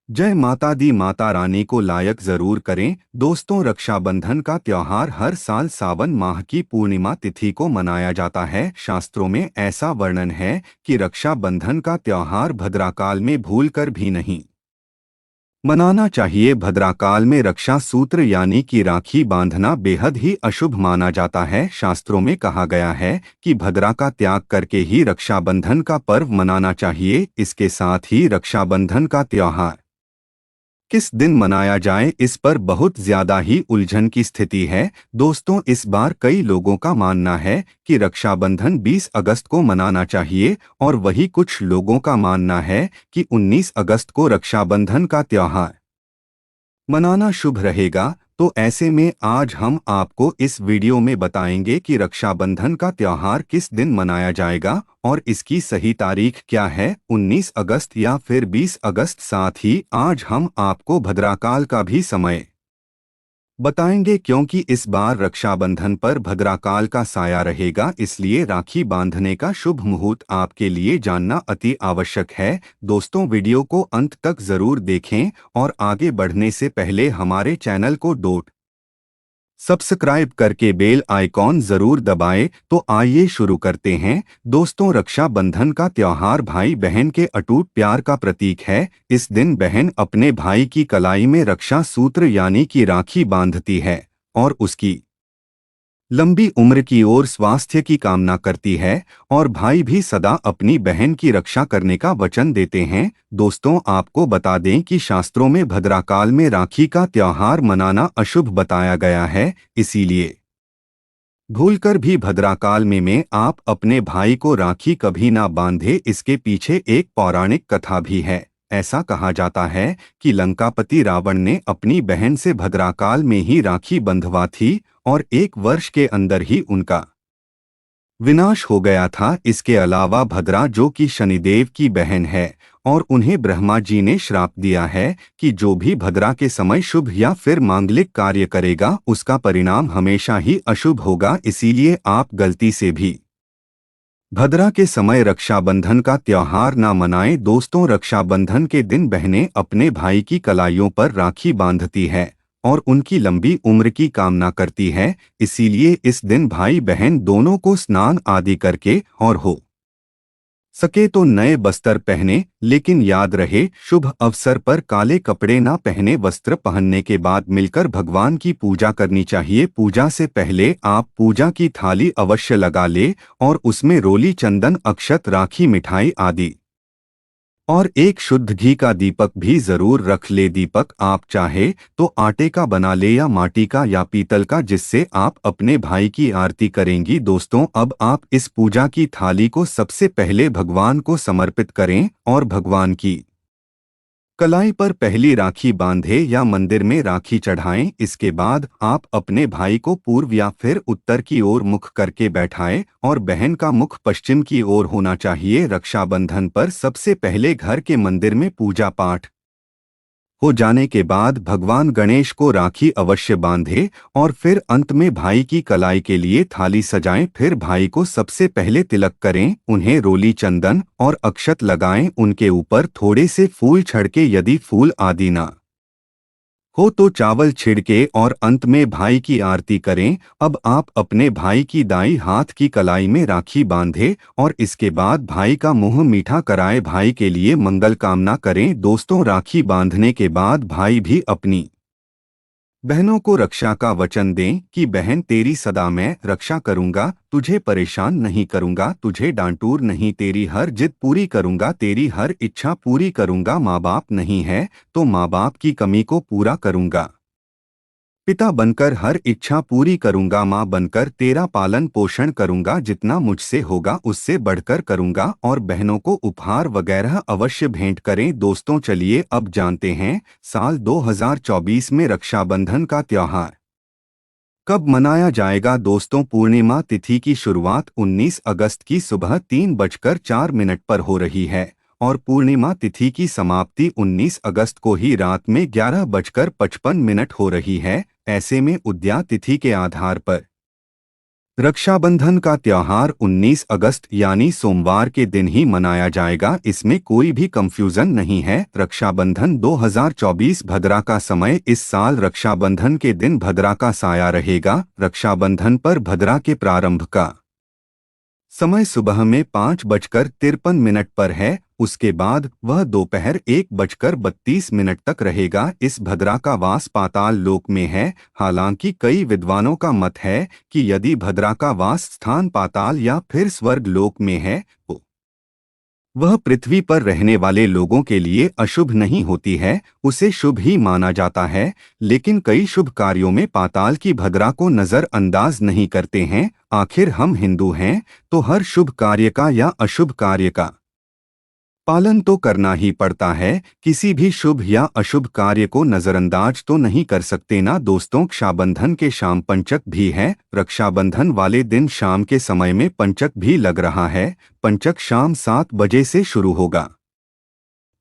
जय माता दी माता रानी को लायक जरूर करें। दोस्तों, रक्षाबंधन का त्योहार हर साल सावन माह की पूर्णिमा तिथि को मनाया जाता है। शास्त्रों में ऐसा वर्णन है कि रक्षाबंधन का त्योहार भद्राकाल में भूलकर भी नहीं मनाना चाहिए। भद्राकाल में रक्षा सूत्र यानी कि राखी बांधना बेहद ही अशुभ माना जाता है। शास्त्रों में कहा गया है कि भद्रा का त्याग करके ही रक्षाबंधन का पर्व मनाना चाहिए। इसके साथ ही रक्षाबंधन का त्योहार किस दिन मनाया जाए, इस पर बहुत ज्यादा ही उलझन की स्थिति है। दोस्तों, इस बार कई लोगों का मानना है कि रक्षाबंधन 20 अगस्त को मनाना चाहिए और वही कुछ लोगों का मानना है कि 19 अगस्त को रक्षाबंधन का त्योहार मनाना शुभ रहेगा। तो ऐसे में आज हम आपको इस वीडियो में बताएंगे कि रक्षाबंधन का त्योहार किस दिन मनाया जाएगा और इसकी सही तारीख क्या है, 19 अगस्त या फिर 20 अगस्त। साथ ही आज हम आपको भद्राकाल का भी समय बताएंगे, क्योंकि इस बार रक्षाबंधन पर भद्राकाल का साया रहेगा। इसलिए राखी बांधने का शुभ मुहूर्त आपके लिए जानना अति आवश्यक है। दोस्तों, वीडियो को अंत तक जरूर देखें और आगे बढ़ने से पहले हमारे चैनल को सब्सक्राइब करके बेल आइकॉन जरूर दबाएं। तो आइए शुरू करते हैं। दोस्तों, रक्षाबंधन का त्योहार भाई बहन के अटूट प्यार का प्रतीक है। इस दिन बहन अपने भाई की कलाई में रक्षा सूत्र यानी कि राखी बांधती है और उसकी लंबी उम्र की ओर स्वास्थ्य की कामना करती है और भाई भी सदा अपनी बहन की रक्षा करने का वचन देते हैं। दोस्तों, आपको बता दें कि शास्त्रों में भद्राकाल में राखी का त्योहार मनाना अशुभ बताया गया है। इसीलिए भूलकर भी भद्राकाल में आप अपने भाई को राखी कभी ना बांधे। इसके पीछे एक पौराणिक कथा भी है। ऐसा कहा जाता है कि लंकापति रावण ने अपनी बहन से भद्राकाल में ही राखी बंधवा थी और 1 वर्ष के अंदर ही उनका विनाश हो गया था। इसके अलावा भद्रा, जो कि शनिदेव की बहन है, और उन्हें ब्रह्मा जी ने श्राप दिया है कि जो भी भद्रा के समय शुभ या फिर मांगलिक कार्य करेगा उसका परिणाम हमेशा ही अशुभ होगा। इसीलिए आप गलती से भी भद्रा के समय रक्षाबंधन का त्योहार ना मनाएं। दोस्तों, रक्षाबंधन के दिन बहनें अपने भाई की कलाइयों पर राखी बांधती है और उनकी लंबी उम्र की कामना करती है। इसीलिए इस दिन भाई बहन दोनों को स्नान आदि करके और हो सके तो नए वस्त्र पहने, लेकिन याद रहे शुभ अवसर पर काले कपड़े ना पहने। वस्त्र पहनने के बाद मिलकर भगवान की पूजा करनी चाहिए। पूजा से पहले आप पूजा की थाली अवश्य लगा ले और उसमें रोली, चंदन, अक्षत, राखी, मिठाई आदि और एक शुद्ध घी का दीपक भी जरूर रख ले। दीपक आप चाहे तो आटे का बना ले या माटी का या पीतल का, जिससे आप अपने भाई की आरती करेंगी। दोस्तों, अब आप इस पूजा की थाली को सबसे पहले भगवान को समर्पित करें और भगवान की कलाई पर पहली राखी बांधे या मंदिर में राखी चढ़ाएं। इसके बाद आप अपने भाई को पूर्व या फिर उत्तर की ओर मुख करके बैठाएं और बहन का मुख पश्चिम की ओर होना चाहिए। रक्षाबंधन पर सबसे पहले घर के मंदिर में पूजा पाठ हो जाने के बाद भगवान गणेश को राखी अवश्य बांधे और फिर अंत में भाई की कलाई के लिए थाली सजाएं। फिर भाई को सबसे पहले तिलक करें, उन्हें रोली, चंदन और अक्षत लगाएं। उनके ऊपर थोड़े से फूल छिड़के, यदि फूल आदि ना हो तो चावल छिड़के और अंत में भाई की आरती करें। अब आप अपने भाई की दाईं हाथ की कलाई में राखी बांधे और इसके बाद भाई का मुंह मीठा कराए, भाई के लिए मंगल कामना करें। दोस्तों, राखी बांधने के बाद भाई भी अपनी बहनों को रक्षा का वचन दें कि बहन, तेरी सदा मैं रक्षा करूंगा, तुझे परेशान नहीं करूंगा, तुझे डांटूर नहीं, तेरी हर जिद पूरी करूंगा, तेरी हर इच्छा पूरी करूंगा। माँ बाप नहीं है तो माँ बाप की कमी को पूरा करूंगा, पिता बनकर हर इच्छा पूरी करूंगा, माँ बनकर तेरा पालन पोषण करूंगा, जितना मुझसे होगा उससे बढ़कर करूंगा। और बहनों को उपहार वगैरह अवश्य भेंट करें। दोस्तों, चलिए अब जानते हैं साल 2024 में रक्षाबंधन का त्योहार कब मनाया जाएगा। दोस्तों, पूर्णिमा तिथि की शुरुआत 19 अगस्त की सुबह 3:04 पर हो रही है और पूर्णिमा तिथि की समाप्ति 19 अगस्त को ही रात में 11:55 हो रही है। ऐसे में उदया तिथि के आधार पर रक्षाबंधन का त्योहार 19 अगस्त यानी सोमवार के दिन ही मनाया जाएगा। इसमें कोई भी कंफ्यूजन नहीं है। रक्षाबंधन 2024 भद्रा का समय। इस साल रक्षाबंधन के दिन भद्रा का साया रहेगा। रक्षाबंधन पर भद्रा के प्रारंभ का समय सुबह में 5:53 पर है। उसके बाद वह दोपहर 1:32 तक रहेगा। इस भद्रा का वास पाताल लोक में है। हालांकि कई विद्वानों का मत है कि यदि भद्रा का वास स्थान पाताल या फिर स्वर्ग लोक में है तो वह पृथ्वी पर रहने वाले लोगों के लिए अशुभ नहीं होती है, उसे शुभ ही माना जाता है। लेकिन कई शुभ कार्यों में पाताल की भद्रा को नजरअंदाज नहीं करते हैं। आखिर हम हिंदू हैं तो हर शुभ कार्य का या अशुभ कार्य का पालन तो करना ही पड़ता है। किसी भी शुभ या अशुभ कार्य को नजरअंदाज तो नहीं कर सकते ना दोस्तों। रक्षाबंधन के शाम पंचक भी है। रक्षाबंधन वाले दिन शाम के समय में पंचक भी लग रहा है। पंचक शाम 7 बजे से शुरू होगा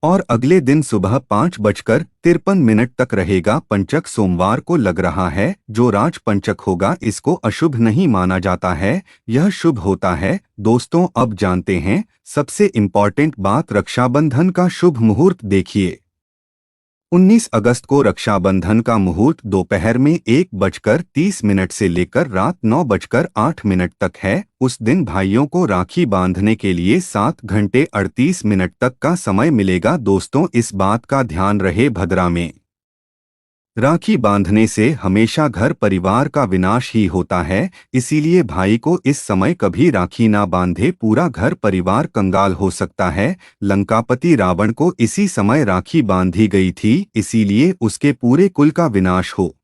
और अगले दिन सुबह 5:53 तक रहेगा। पंचक सोमवार को लग रहा है। जो राज पंचक होगा इसको अशुभ नहीं माना जाता है, यह शुभ होता है। दोस्तों अब जानते हैं सबसे इम्पॉर्टेंट बात। रक्षाबंधन का शुभ मुहूर्त देखिए। 19 अगस्त को रक्षाबंधन का मुहूर्त दोपहर में 1:30 से लेकर रात 9:08 तक है। उस दिन भाइयों को राखी बांधने के लिए 7 घंटे 38 मिनट तक का समय मिलेगा। दोस्तों इस बात का ध्यान रहे, भद्रा में राखी बांधने से हमेशा घर परिवार का विनाश ही होता है। इसीलिए भाई को इस समय कभी राखी ना बांधे, पूरा घर परिवार कंगाल हो सकता है। लंकापति रावण को इसी समय राखी बांधी गई थी, इसीलिए उसके पूरे कुल का विनाश हो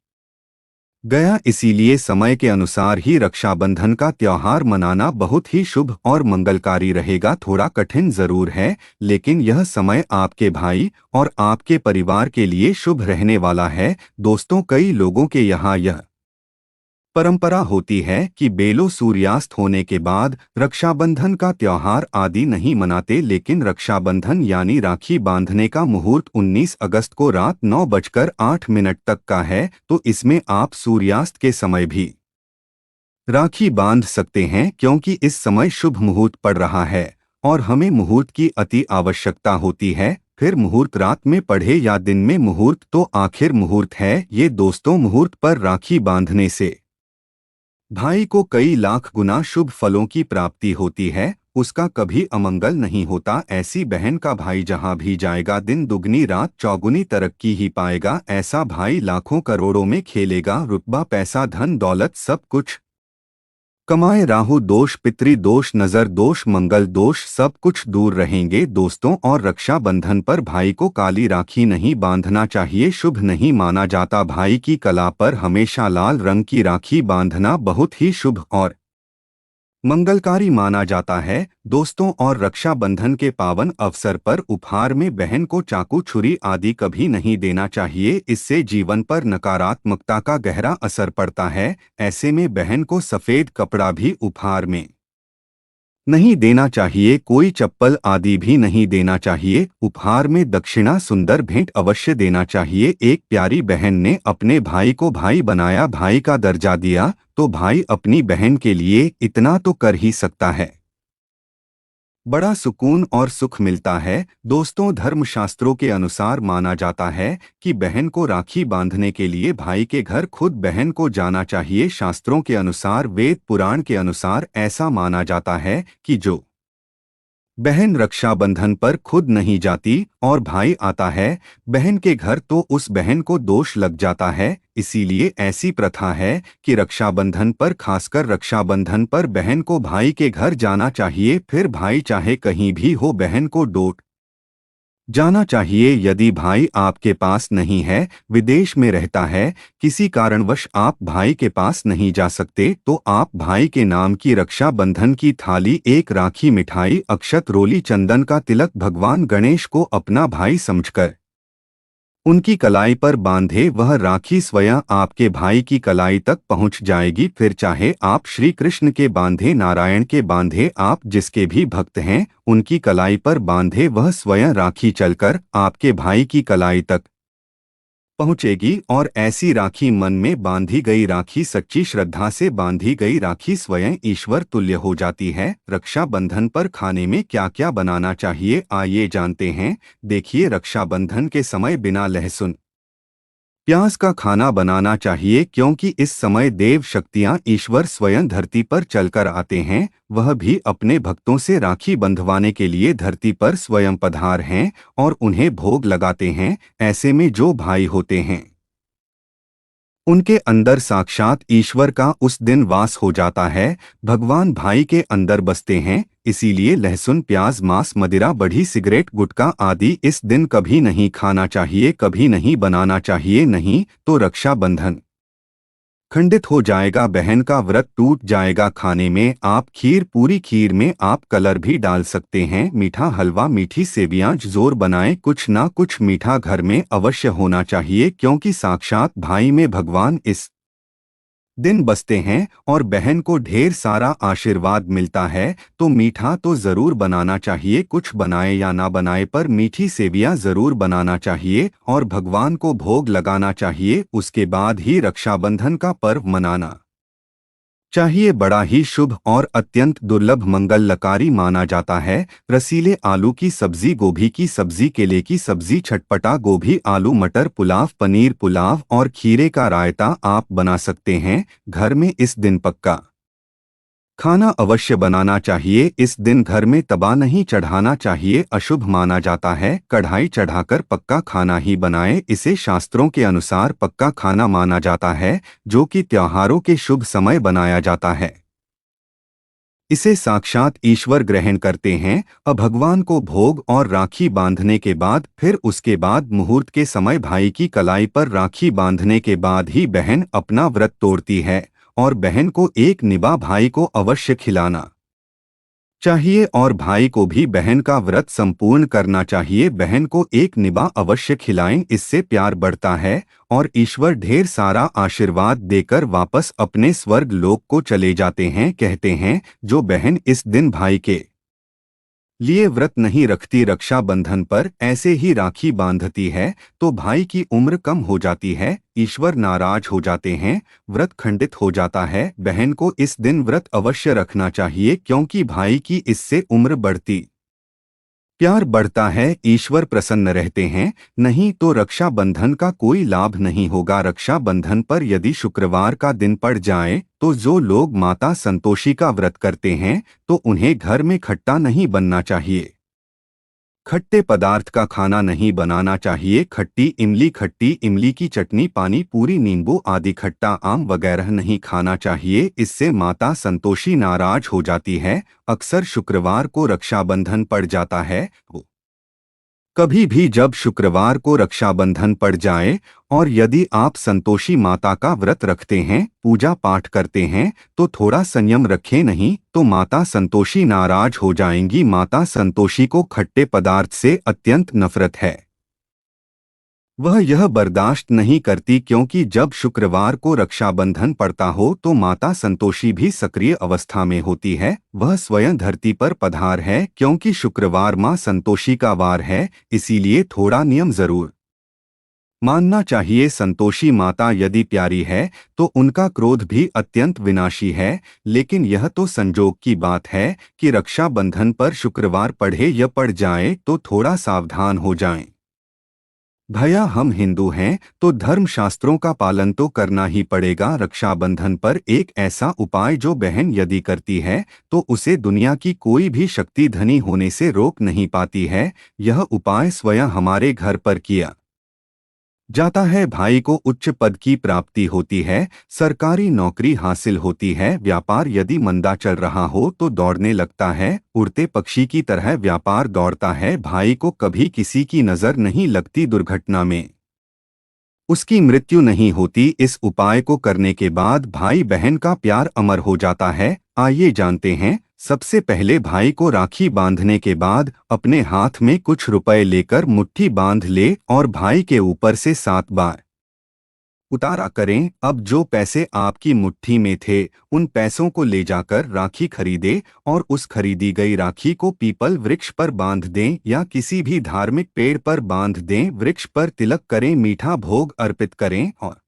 गया। इसीलिए समय के अनुसार ही रक्षाबंधन का त्योहार मनाना बहुत ही शुभ और मंगलकारी रहेगा। थोड़ा कठिन जरूर है, लेकिन यह समय आपके भाई और आपके परिवार के लिए शुभ रहने वाला है। दोस्तों कई लोगों के यहाँ यह परंपरा होती है कि बेलो सूर्यास्त होने के बाद रक्षाबंधन का त्योहार आदि नहीं मनाते, लेकिन रक्षाबंधन यानी राखी बांधने का मुहूर्त 19 अगस्त को रात 9:08 तक का है, तो इसमें आप सूर्यास्त के समय भी राखी बांध सकते हैं, क्योंकि इस समय शुभ मुहूर्त पड़ रहा है और हमें मुहूर्त की अति आवश्यकता होती है। फिर मुहूर्त रात में पढ़े या दिन में मुहूर्त तो आखिर मुहूर्त है ये। दोस्तों मुहूर्त पर राखी बांधने से भाई को कई लाख गुना शुभ फलों की प्राप्ति होती है, उसका कभी अमंगल नहीं होता। ऐसी बहन का भाई जहां भी जाएगा दिन दुगनी रात चौगुनी तरक्की ही पाएगा। ऐसा भाई लाखों करोड़ों में खेलेगा, रुतबा पैसा धन दौलत सब कुछ कमाए। राहु दोष पितृ दोष नजर दोष मंगल दोष सब कुछ दूर रहेंगे। दोस्तों और रक्षाबंधन पर भाई को काली राखी नहीं बांधना चाहिए, शुभ नहीं माना जाता। भाई की कला पर हमेशा लाल रंग की राखी बांधना बहुत ही शुभ और मंगलकारी माना जाता है। दोस्तों और रक्षाबंधन के पावन अवसर पर उपहार में बहन को चाकू छुरी आदि कभी नहीं देना चाहिए, इससे जीवन पर नकारात्मकता का गहरा असर पड़ता है। ऐसे में बहन को सफेद कपड़ा भी उपहार में नहीं देना चाहिए, कोई चप्पल आदि भी नहीं देना चाहिए। उपहार में दक्षिणा सुंदर भेंट अवश्य देना चाहिए। एक प्यारी बहन ने अपने भाई को भाई बनाया, भाई का दर्जा दिया, तो भाई अपनी बहन के लिए इतना तो कर ही सकता है। बड़ा सुकून और सुख मिलता है। दोस्तों धर्मशास्त्रों के अनुसार माना जाता है कि बहन को राखी बांधने के लिए भाई के घर खुद बहन को जाना चाहिए। शास्त्रों के अनुसार, वेद पुराण के अनुसार ऐसा माना जाता है कि जो बहन रक्षाबंधन पर खुद नहीं जाती और भाई आता है बहन के घर, तो उस बहन को दोष लग जाता है। इसीलिए ऐसी प्रथा है कि रक्षाबंधन पर, खासकर रक्षाबंधन पर बहन को भाई के घर जाना चाहिए। फिर भाई चाहे कहीं भी हो बहन को डोट जाना चाहिए। यदि भाई आपके पास नहीं है, विदेश में रहता है, किसी कारणवश आप भाई के पास नहीं जा सकते, तो आप भाई के नाम की रक्षा बंधन की थाली, एक राखी, मिठाई, अक्षत, रोली, चंदन का तिलक भगवान गणेश को अपना भाई समझकर उनकी कलाई पर बांधे। वह राखी स्वयं आपके भाई की कलाई तक पहुंच जाएगी। फिर चाहे आप श्री कृष्ण के बांधे, नारायण के बांधे, आप जिसके भी भक्त हैं उनकी कलाई पर बांधे, वह स्वयं राखी चलकर आपके भाई की कलाई तक पहुंचेगी और ऐसी राखी मन में बांधी गई राखी सच्ची श्रद्धा से बांधी गई राखी स्वयं ईश्वर तुल्य हो जाती है। रक्षाबंधन पर खाने में क्या क्या बनाना चाहिए आइए जानते हैं। देखिए, रक्षाबंधन के समय बिना लहसुन प्याज का खाना बनाना चाहिए क्योंकि इस समय देव शक्तियां ईश्वर स्वयं धरती पर चलकर आते हैं। वह भी अपने भक्तों से राखी बंधवाने के लिए धरती पर स्वयं पधार हैं और उन्हें भोग लगाते हैं। ऐसे में जो भाई होते हैं उनके अंदर साक्षात ईश्वर का उस दिन वास हो जाता है। भगवान भाई के अंदर बसते हैं। इसीलिए लहसुन प्याज मांस मदिरा बढ़ी सिगरेट गुटखा आदि इस दिन कभी नहीं खाना चाहिए, कभी नहीं बनाना चाहिए। नहीं तो रक्षाबंधन खंडित हो जाएगा, बहन का व्रत टूट जाएगा। खाने में आप खीर, पूरी खीर में आप कलर भी डाल सकते हैं। मीठा हलवा, मीठी सेवियां जोर बनाएं। कुछ ना कुछ मीठा घर में अवश्य होना चाहिए क्योंकि साक्षात भाई में भगवान इस दिन बसते हैं और बहन को ढेर सारा आशीर्वाद मिलता है। तो मीठा तो जरूर बनाना चाहिए, कुछ बनाए या ना बनाए पर मीठी सेवियां जरूर बनाना चाहिए और भगवान को भोग लगाना चाहिए। उसके बाद ही रक्षाबंधन का पर्व मनाना चाहिए। बड़ा ही शुभ और अत्यंत दुर्लभ मंगलकारी माना जाता है। रसीले आलू की सब्जी, गोभी की सब्जी, केले की सब्जी, चटपटा गोभी आलू मटर पुलाव, पनीर पुलाव और खीरे का रायता आप बना सकते हैं। घर में इस दिन पक्का खाना अवश्य बनाना चाहिए। इस दिन घर में तवा नहीं चढ़ाना चाहिए, अशुभ माना जाता है। कढ़ाई चढ़ाकर पक्का खाना ही बनाए, इसे शास्त्रों के अनुसार पक्का खाना माना जाता है जो कि त्योहारों के शुभ समय बनाया जाता है। इसे साक्षात ईश्वर ग्रहण करते हैं। अब भगवान को भोग और राखी बांधने के बाद फिर उसके बाद मुहूर्त के समय भाई की कलाई पर राखी बांधने के बाद ही बहन अपना व्रत तोड़ती है और बहन को एक निभा भाई को अवश्य खिलाना चाहिए और भाई को भी बहन का व्रत संपूर्ण करना चाहिए। बहन को एक निभा अवश्य खिलाएं, इससे प्यार बढ़ता है और ईश्वर ढेर सारा आशीर्वाद देकर वापस अपने स्वर्ग लोक को चले जाते हैं। कहते हैं जो बहन इस दिन भाई के लिए व्रत नहीं रखती, रक्षाबंधन पर ऐसे ही राखी बांधती है तो भाई की उम्र कम हो जाती है, ईश्वर नाराज हो जाते हैं, व्रत खंडित हो जाता है। बहन को इस दिन व्रत अवश्य रखना चाहिए क्योंकि भाई की इससे उम्र बढ़ती प्यार बढ़ता है, ईश्वर प्रसन्न रहते हैं। नहीं तो रक्षाबंधन का कोई लाभ नहीं होगा। रक्षाबंधन पर यदि शुक्रवार का दिन पड़ जाए तो जो लोग माता संतोषी का व्रत करते हैं तो उन्हें घर में खट्टा नहीं बनना चाहिए, खट्टे पदार्थ का खाना नहीं बनाना चाहिए। खट्टी इमली की चटनी, पानी पूरी, नींबू आदि खट्टा आम वगैरह नहीं खाना चाहिए, इससे माता संतोषी नाराज हो जाती है। अक्सर शुक्रवार को रक्षाबंधन पड़ जाता है। कभी भी जब शुक्रवार को रक्षाबंधन पड़ जाए और यदि आप संतोषी माता का व्रत रखते हैं, पूजा पाठ करते हैं तो थोड़ा संयम रखें, नहीं तो माता संतोषी नाराज हो जाएंगी। माता संतोषी को खट्टे पदार्थ से अत्यंत नफरत है, वह यह बर्दाश्त नहीं करती क्योंकि जब शुक्रवार को रक्षाबंधन पड़ता हो तो माता संतोषी भी सक्रिय अवस्था में होती है। वह स्वयं धरती पर पधार है क्योंकि शुक्रवार मां संतोषी का वार है, इसीलिए थोड़ा नियम जरूर मानना चाहिए। संतोषी माता यदि प्यारी है तो उनका क्रोध भी अत्यंत विनाशी है, लेकिन यह तो संजोग की बात है कि रक्षाबंधन पर शुक्रवार पड़े या पड़ जाए तो थोड़ा सावधान हो जाएं। भैया हम हिंदू हैं तो धर्म शास्त्रों का पालन तो करना ही पड़ेगा। रक्षाबंधन पर एक ऐसा उपाय जो बहन यदि करती है तो उसे दुनिया की कोई भी शक्ति धनी होने से रोक नहीं पाती है। यह उपाय स्वयं हमारे घर पर किया जाता है। भाई को उच्च पद की प्राप्ति होती है, सरकारी नौकरी हासिल होती है, व्यापार यदि मंदा चल रहा हो तो दौड़ने लगता है, उड़ते पक्षी की तरह व्यापार दौड़ता है। भाई को कभी किसी की नजर नहीं लगती, दुर्घटना में उसकी मृत्यु नहीं होती। इस उपाय को करने के बाद भाई बहन का प्यार अमर हो जाता है। आइए जानते हैं। सबसे पहले भाई को राखी बांधने के बाद अपने हाथ में कुछ रुपए लेकर मुट्ठी बांध ले और भाई के ऊपर से 7 बार उतारा करें। अब जो पैसे आपकी मुट्ठी में थे उन पैसों को ले जाकर राखी खरीदे और उस खरीदी गई राखी को पीपल वृक्ष पर बांध दें या किसी भी धार्मिक पेड़ पर बांध दें। वृक्ष पर तिलक करें, मीठा भोग अर्पित करें और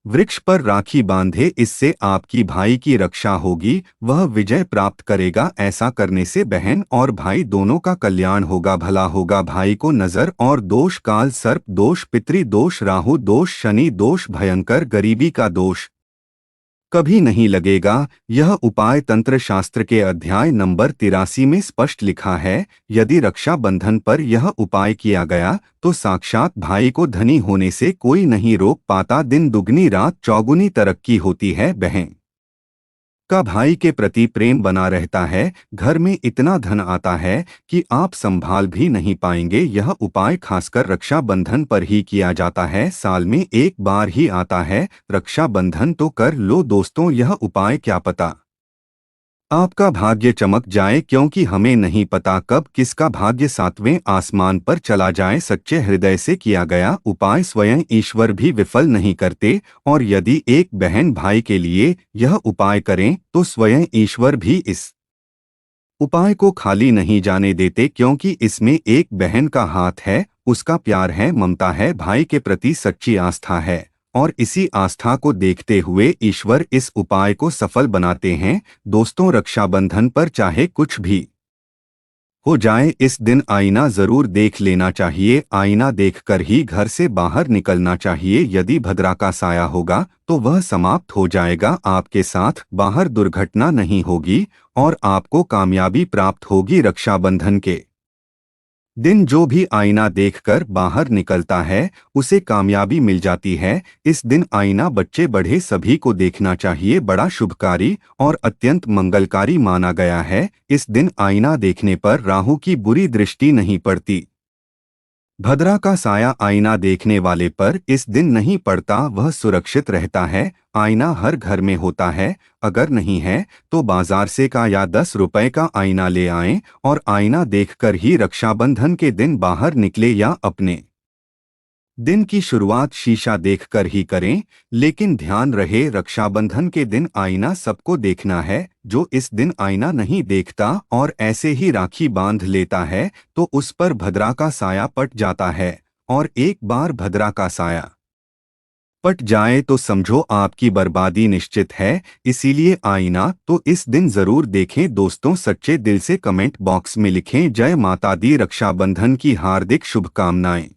वृक्ष पर राखी बांधे। इससे आपकी भाई की रक्षा होगी, वह विजय प्राप्त करेगा। ऐसा करने से बहन और भाई दोनों का कल्याण होगा, भला होगा। भाई को नजर और दोष, काल सर्प दोष, पितृ दोष, राहु दोष, शनि दोष, भयंकर गरीबी का दोष कभी नहीं लगेगा। यह उपाय तंत्र शास्त्र के अध्याय नंबर 83 में स्पष्ट लिखा है। यदि रक्षा बंधन पर यह उपाय किया गया तो साक्षात भाई को धनी होने से कोई नहीं रोक पाता। दिन दुगनी रात चौगुनी तरक्की होती है। बहन का भाई के प्रति प्रेम बना रहता है। घर में इतना धन आता है कि आप संभाल भी नहीं पाएंगे। यह उपाय खासकर रक्षा बंधन पर ही किया जाता है। साल में एक बार ही आता है रक्षा बंधन, तो कर लो दोस्तों यह उपाय। क्या पता आपका भाग्य चमक जाए, क्योंकि हमें नहीं पता कब किसका भाग्य सातवें आसमान पर चला जाए। सच्चे हृदय से किया गया उपाय स्वयं ईश्वर भी विफल नहीं करते। और यदि एक बहन भाई के लिए यह उपाय करें तो स्वयं ईश्वर भी इस उपाय को खाली नहीं जाने देते, क्योंकि इसमें एक बहन का हाथ है, उसका प्यार है, ममता है, भाई के प्रति सच्ची आस्था है। और इसी आस्था को देखते हुए ईश्वर इस उपाय को सफल बनाते हैं। दोस्तों रक्षाबंधन पर चाहे कुछ भी हो जाए, इस दिन आईना जरूर देख लेना चाहिए। आईना देखकर ही घर से बाहर निकलना चाहिए। यदि भद्रा का साया होगा तो वह समाप्त हो जाएगा। आपके साथ बाहर दुर्घटना नहीं होगी और आपको कामयाबी प्राप्त होगी। रक्षाबंधन के दिन जो भी आईना देखकर बाहर निकलता है उसे कामयाबी मिल जाती है। इस दिन आईना बच्चे बड़े सभी को देखना चाहिए। बड़ा शुभकारी और अत्यंत मंगलकारी माना गया है। इस दिन आईना देखने पर राहु की बुरी दृष्टि नहीं पड़ती। भद्रा का साया आईना देखने वाले पर इस दिन नहीं पड़ता, वह सुरक्षित रहता है। आईना हर घर में होता है। अगर नहीं है तो बाजार से का या 10 रुपए का आईना ले आएं और आईना देखकर ही रक्षाबंधन के दिन बाहर निकले या अपने दिन की शुरुआत शीशा देखकर ही करें। लेकिन ध्यान रहे रक्षाबंधन के दिन आईना सबको देखना है। जो इस दिन आईना नहीं देखता और ऐसे ही राखी बांध लेता है तो उस पर भद्रा का साया पट जाता है। और एक बार भद्रा का साया पट जाए तो समझो आपकी बर्बादी निश्चित है। इसीलिए आईना तो इस दिन जरूर देखें। दोस्तों सच्चे दिल से कमेंट बॉक्स में लिखें जय माता दी। रक्षाबंधन की हार्दिक शुभकामनाएं।